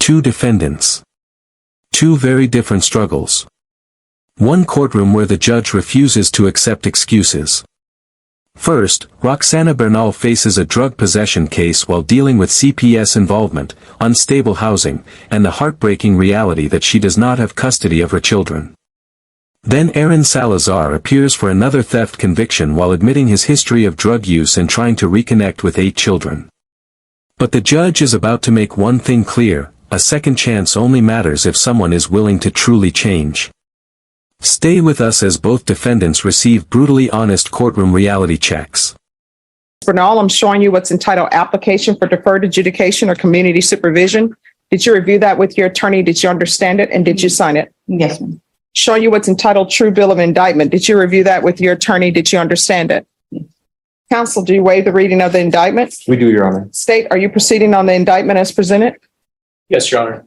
Two defendants. Two very different struggles. One courtroom where the judge refuses to accept excuses. First, Roxana Bernal faces a drug possession case while dealing with CPS involvement, unstable housing, and the heartbreaking reality that she does not have custody of her children. Then Aaron Salazar appears for another theft conviction while admitting his history of drug use and trying to reconnect with 8 children. But the judge is about to make one thing clear: a second chance only matters if someone is willing to truly change. Stay with us as both defendants receive brutally honest courtroom reality checks. Bernal, I'm showing you what's entitled Application for Deferred Adjudication or Community Supervision. Did you review that with your attorney? Did you understand it? And did you sign it? Yes, ma'am. Showing you what's entitled True Bill of Indictment. Did you review that with your attorney? Did you understand it? Yes. Counsel, do you waive the reading of the indictment? We do, Your Honor. State, are you proceeding on the indictment as presented? Yes, Your Honor.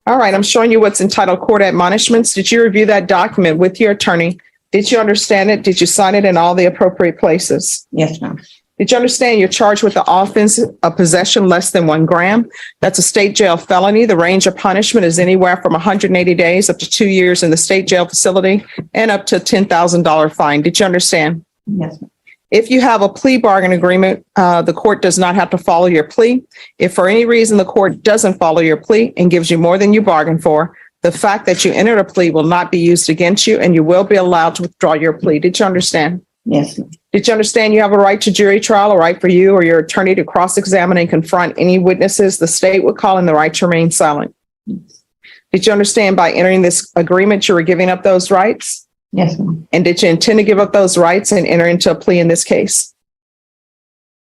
All right, I'm showing you what's entitled Court Admonishments. Did you review that document with your attorney? Did you understand it? Did you sign it in all the appropriate places? Yes, ma'am. Did you understand you're charged with the offense of possession less than 1 gram? That's a state jail felony. The range of punishment is anywhere from 180 days up to 2 years in the state jail facility and up to a $10,000 fine. Did you understand? Yes, ma'am. If you have a plea bargain agreement, the court does not have to follow your plea. If for any reason the court doesn't follow your plea and gives you more than you bargained for, the fact that you entered a plea will not be used against you and you will be allowed to withdraw your plea. Did you understand? Yes, ma'am. Did you understand you have a right to jury trial, a right for you or your attorney to cross-examine and confront any witnesses the state would call in the right to remain silent? Did you understand by entering this agreement you were giving up those rights? Yes, ma'am. And did you intend to give up those rights and enter into a plea in this case?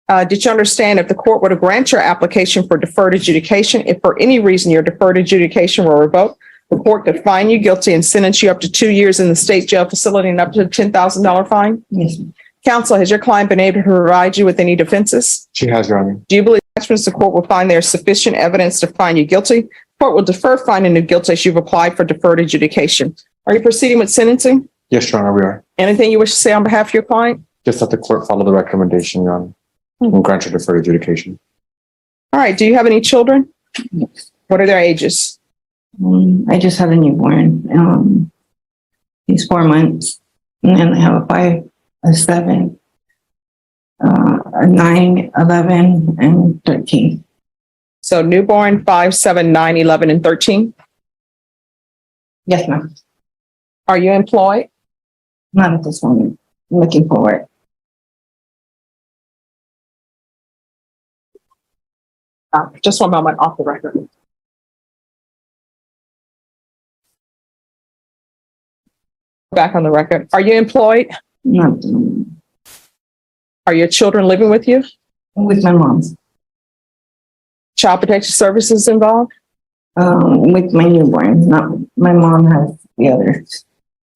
Did you understand if the court were to grant your application for deferred adjudication, if for any reason your deferred adjudication were revoked, the court could find you guilty and sentence you up to 2 years in the state jail facility and up to a $10,000 fine? Yes, ma'am. Counsel, has your client been able to provide you with any defenses? She has, Your Honor. Do you believe the court will find there is sufficient evidence to find you guilty? The court will defer finding you guilty as you've applied for deferred adjudication. Are you proceeding with sentencing? Yes, Your Honor, we are. Anything you wish to say on behalf of your client? Just that the court follow the recommendation, Your Honor, and grant your deferred adjudication. All right. Do you have any children? Yes. What are their ages? I just had a newborn. He's 4 months. And then I have a 5, a 7, a 9, 11, and 13. So newborn, 5, 7, 9, 11, and 13. Yes, ma'am. Are you employed? Not at this moment. I'm looking forward. Just 1 moment off the record. Back on the record. Are you employed? Not at the moment. Are your children living with you? With my mom. Child Protection Services involved? With my newborn. Not my mom has the others.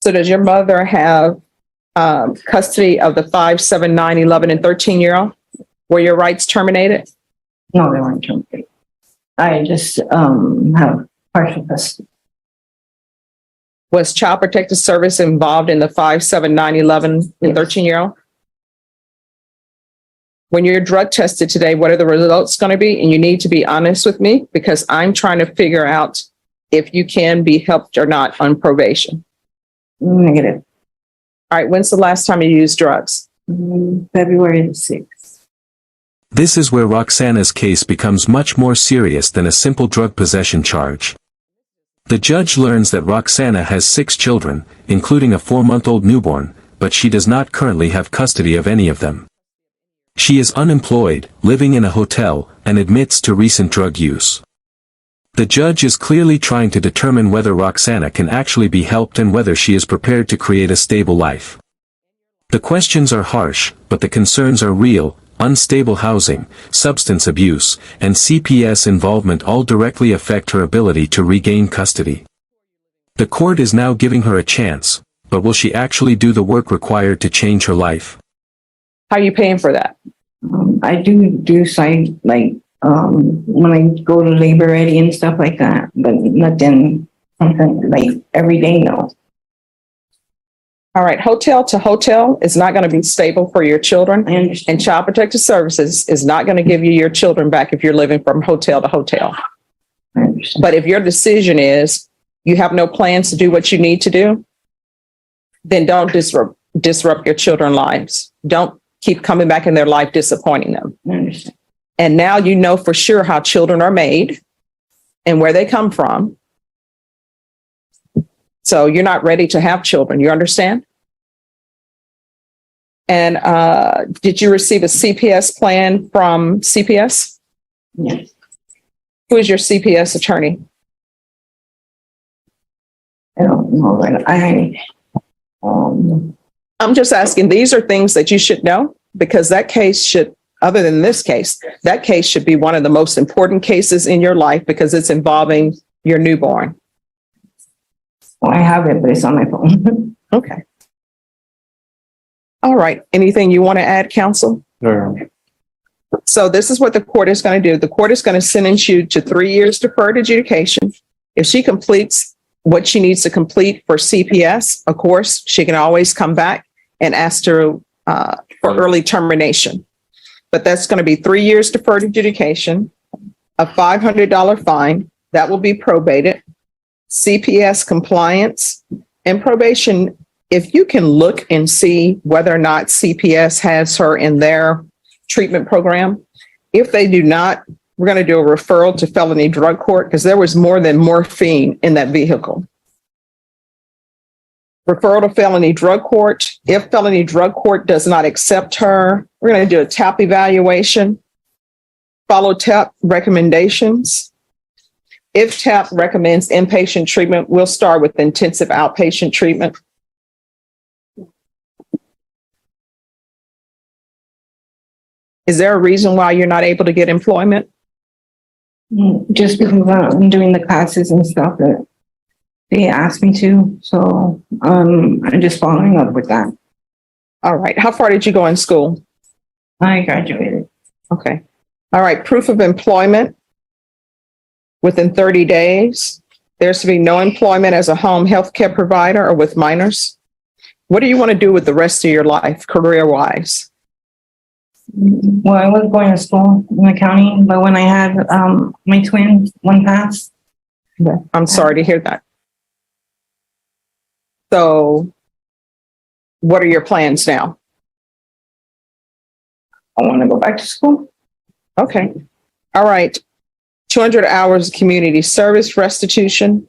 So does your mother have custody of the 5, 7, 9, 11, and 13-year-old? Were your rights terminated? No, they weren't terminated. I just have partial custody. Was Child Protective Service involved in the 5, 7, 9, 11, and 13-year-old? When you're drug tested today, what are the results going to be? And you need to be honest with me because I'm trying to figure out if you can be helped or not on probation. Negative. All right. When's the last time you used drugs? February 6th. This is where Roxana's case becomes much more serious than a simple drug possession charge. The judge learns that Roxana has 6 children, including a 4-month-old newborn, but she does not currently have custody of any of them. She is unemployed, living in a hotel, and admits to recent drug use. The judge is clearly trying to determine whether Roxana can actually be helped and whether she is prepared to create a stable life. The questions are harsh, but the concerns are real. Unstable housing, substance abuse, and CPS involvement all directly affect her ability to regain custody. The court is now giving her a chance, but will she actually do the work required to change her life? How are you paying for that? I do side, like, when I go to labor ready and stuff like that, but nothing, something like every day, no. All right. Hotel to hotel is not going to be stable for your children. I understand. And Child Protective Services is not going to give you your children back if you're living from hotel to hotel. I understand. But if your decision is you have no plans to do what you need to do, then don't disrupt your children's lives. Don't keep coming back in their life, disappointing them. I understand. And now you know for sure how children are made and where they come from. So you're not ready to have children. You understand? And did you receive a CPS plan from CPS? Yes. Who is your CPS attorney? I don't know, but I'm just asking, these are things that you should know because that case should, other than this case, that case should be one of the most important cases in your life because it's involving your newborn. well, I have it, but it's on my phone. Okay. All right. Anything you want to add, counsel? No. So this is what the court is going to do. The court is going to sentence you to 3 years deferred adjudication. If she completes what she needs to complete for CPS, of course, she can always come back and ask for early termination. But that's going to be 3 years deferred adjudication, a $500 fine that will be probated, CPS compliance, and probation. If you can look and see whether or not CPS has her in their treatment program. If they do not, we're going to do a referral to felony drug court because there was more than morphine in that vehicle. Referral to felony drug court. If felony drug court does not accept her, we're going to do a TAP evaluation, follow TAP recommendations. If TAP recommends inpatient treatment, we'll start with intensive outpatient treatment. Is there a reason why you're not able to get employment? Just because I'm doing the classes and stuff that they asked me to. So I'm just following up with that. All right. How far did you go in school? I graduated. Okay. All right. Proof of employment within 30 days. There's to be no employment as a home health care provider or with minors. What do you want to do with the rest of your life, career-wise? Well, I was going to school in the county, but when I had my twins, one passed. I'm sorry to hear that. So what are your plans now? I want to go back to school. Okay. All right. 200 hours of community service restitution.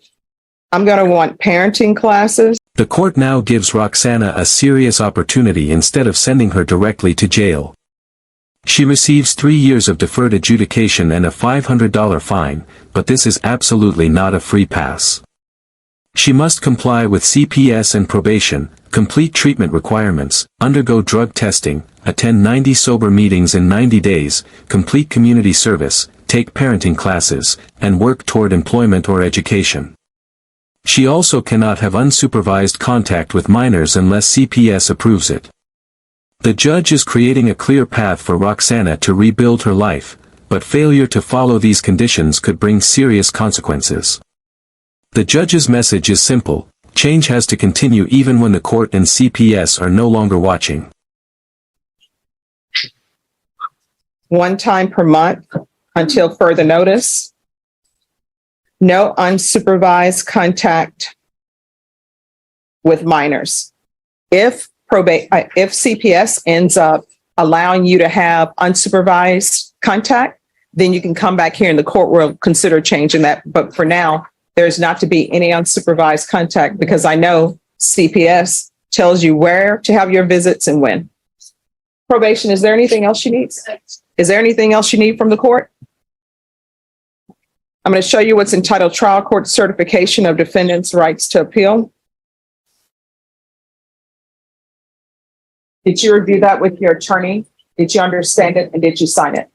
I'm going to want parenting classes. The court now gives Roxana a serious opportunity instead of sending her directly to jail. She receives 3 years of deferred adjudication and a $500 fine, but this is absolutely not a free pass. She must comply with CPS and probation, complete treatment requirements, undergo drug testing, attend 90 sober meetings in 90 days, complete community service, take parenting classes, and work toward employment or education. She also cannot have unsupervised contact with minors unless CPS approves it. The judge is creating a clear path for Roxana to rebuild her life, but failure to follow these conditions could bring serious consequences. The judge's message is simple: change has to continue even when the court and CPS are no longer watching. 1 time per month until further notice. No unsupervised contact with minors. If CPS ends up allowing you to have unsupervised contact, then you can come back here and the court will consider changing that. But for now, there's not to be any unsupervised contact because I know CPS tells you where to have your visits and when. Probation, is there anything else you need? Is there anything else you need from the court? I'm going to show you what's entitled Trial Court Certification of Defendant's Rights to Appeal. Did you review that with your attorney? Did you understand it and did you sign it?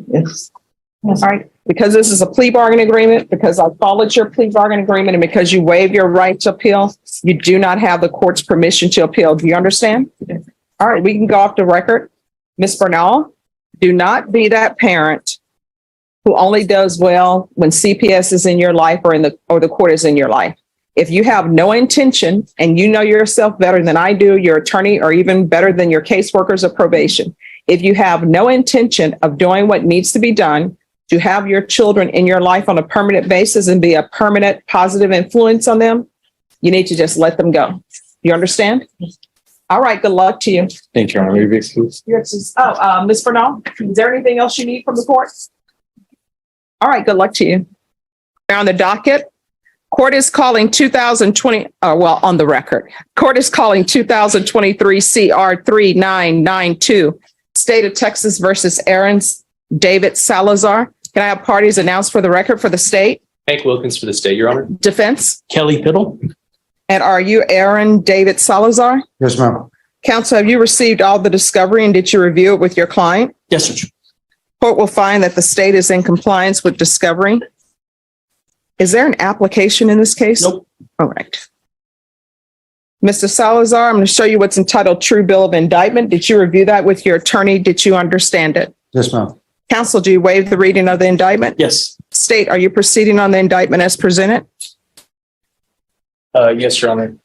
Yes. All right. Because this is a plea bargain agreement, because I followed your plea bargain agreement, and because you waive your right to appeal, you do not have the court's permission to appeal. Do you understand? All right. We can go off the record. Ms. Bernal, do not be that parent who only does well when CPS is in your life or the court is in your life. If you have no intention and you know yourself better than I do, your attorney, or even better than your caseworkers of probation, If you have no intention of doing what needs to be done to have your children in your life on a permanent basis and be a permanent positive influence on them, you need to just let them go. You understand? All right, good luck to you. Thank you, Your Honor. May we be excused? Ms. Bernal, is there anything else you need from the court? All right, good luck to you. On the docket, court is calling 2020, on the record, court is calling 2023 CR 3992, State of Texas versus Aaron David Salazar. Can I have parties announced for the record for the state? Hank Wilkins for the state, Your Honor. Defense? Kelly Piddle. And are you Aaron David Salazar? Yes, ma'am. Counsel, have you received all the discovery and did you review it with your client? Yes, sir. Court will find that the state is in compliance with discovery. Is there an application in this case? Nope. All right. Mr. Salazar, I'm going to show you what's entitled True Bill of Indictment. Did you review that with your attorney? Did you understand it? Yes, ma'am. Counsel, do you waive the reading of the indictment? Yes. State, are you proceeding on the indictment as presented? Yes, Your Honor.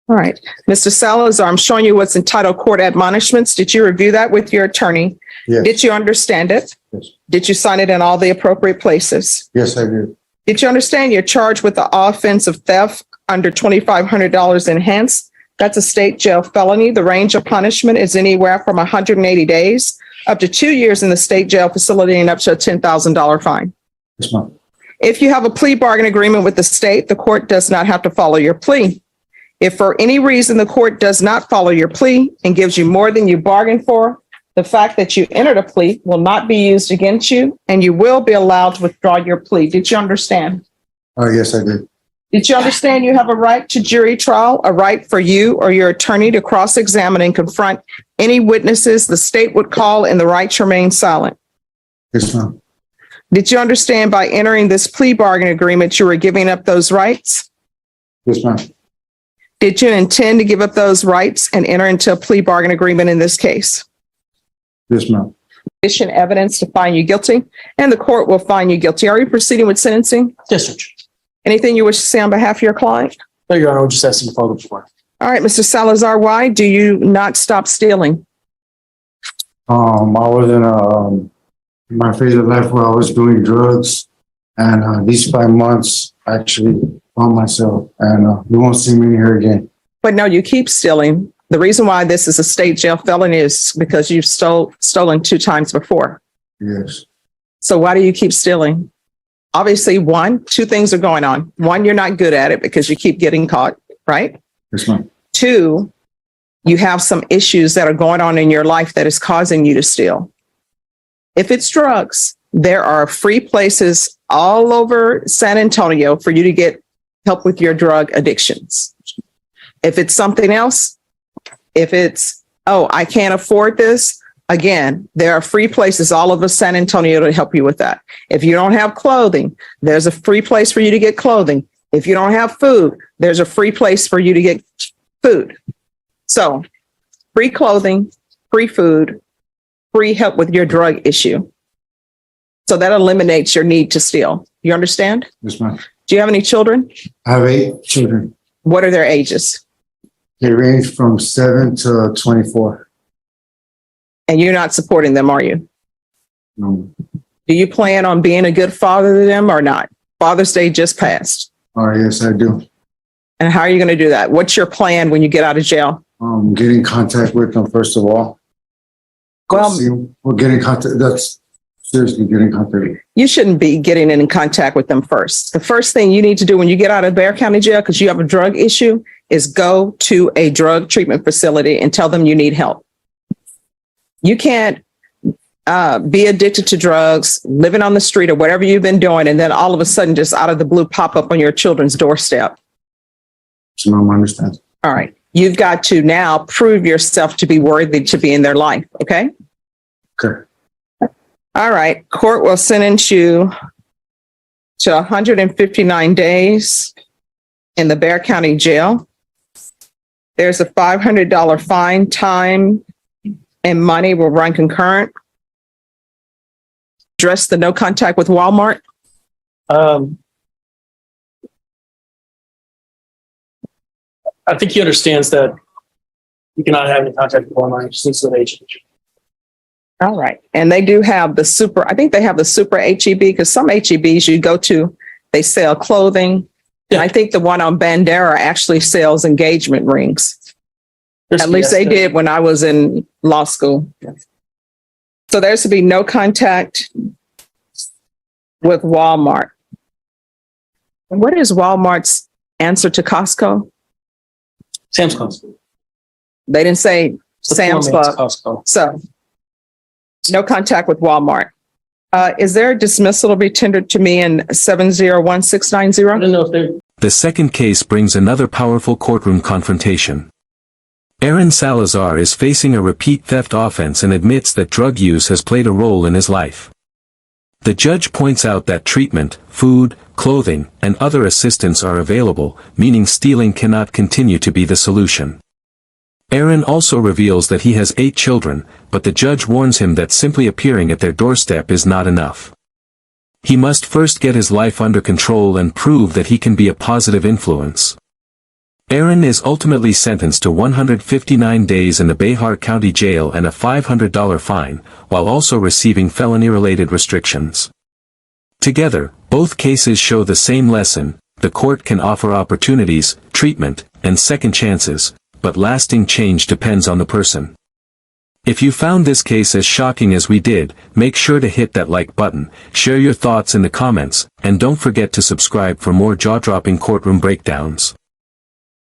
All right. Mr. Salazar, I'm showing you what's entitled Court Admonishments. Did you review that with your attorney? Yes. Did you understand it? Yes. Did you sign it in all the appropriate places? Yes, I did. Did you understand you're charged with the offense of theft under $2,500 enhanced? That's a state jail felony. The range of punishment is anywhere from 180 days up to 2 years in the state jail facility and up to a $10,000 fine. Yes, ma'am. If you have a plea bargain agreement with the state, the court does not have to follow your plea. If for any reason the court does not follow your plea and gives you more than you bargained for, the fact that you entered a plea will not be used against you and you will be allowed to withdraw your plea. Did you understand? Yes, I did. Did you understand you have a right to jury trial, a right for you or your attorney to cross-examine and confront any witnesses the state would call and the right to remain silent? Yes, ma'am. Did you understand by entering this plea bargain agreement, you were giving up those rights? Yes, ma'am. Did you intend to give up those rights and enter into a plea bargain agreement in this case? Yes, ma'am. Sufficient evidence to find you guilty, and the court will find you guilty. Are you proceeding with sentencing? Yes, sir. Anything you wish to say on behalf of your client? No, Your Honor, we're just asking to follow the floor. All right, Mr. Salazar, why do you not stop stealing? I was in my phase of life where I was doing drugs, and these 5 months I actually found myself, and you won't see me in here again. But no, you keep stealing. The reason why this is a state jail felony is because you've stolen 2 times before. Yes. So why do you keep stealing? Obviously, 2 things are going on. 1, you're not good at it because you keep getting caught, right? Yes, ma'am. 2, you have some issues that are going on in your life that is causing you to steal. If it's drugs, there are free places all over San Antonio for you to get help with your drug addictions. If it's something else, if it's, I can't afford this, again, there are free places all over San Antonio to help you with that. If you don't have clothing, there's a free place for you to get clothing. If you don't have food, there's a free place for you to get food. So free clothing, free food, free help with your drug issue. So that eliminates your need to steal. You understand? Yes, ma'am. Do you have any children? I have 8 children. What are their ages? They range from 7 to 24. And you're not supporting them, are you? No. Do you plan on being a good father to them or not? Father's Day just passed. Yes, I do. And how are you going to do that? What's your plan when you get out of jail? Get in contact with them first of all. Well, We'll get in contact. That's seriously get in contact. you shouldn't be getting in contact with them first. The first thing you need to do when you get out of Bexar County Jail, because you have a drug issue, is go to a drug treatment facility and tell them you need help. You can't be addicted to drugs, living on the street or whatever you've been doing, and then all of a sudden just out of the blue pop up on your children's doorstep. So ma'am, I understand. All right. You've got to now prove yourself to be worthy to be in their life. Okay. Okay. All right. Court will sentence you to 159 days in the Bexar County Jail. There's a $500 fine. Time and money will run concurrent. Address the no contact with Walmart. I think he understands that you cannot have any contact with Walmart. He just needs an agent. All right. And they do have the super, I think they have the super HEB because some HEBs you go to, they sell clothing. And I think the one on Bandera actually sells engagement rings. At least they did when I was in law school. So there's to be no contact with Walmart. What is Walmart's answer to Costco? Sam's Club. They didn't say The Sam's format's Club. Costco. So no contact with Walmart. Is there a dismissal to be tendered to me in I 701690? don't know if they're, The second case brings another powerful courtroom confrontation. Aaron Salazar is facing a repeat theft offense and admits that drug use has played a role in his life. The judge points out that treatment, food, clothing, and other assistance are available, meaning stealing cannot continue to be the solution. Aaron also reveals that he has 8 children, but the judge warns him that simply appearing at their doorstep is not enough. He must first get his life under control and prove that he can be a positive influence. Aaron is ultimately sentenced to 159 days in the Behar County Jail and a $500 fine, while also receiving felony-related restrictions. Together, both cases show the same lesson: the court can offer opportunities, treatment, and second chances, but lasting change depends on the person. If you found this case as shocking as we did, make sure to hit that like button, share your thoughts in the comments, and don't forget to subscribe for more jaw-dropping courtroom breakdowns.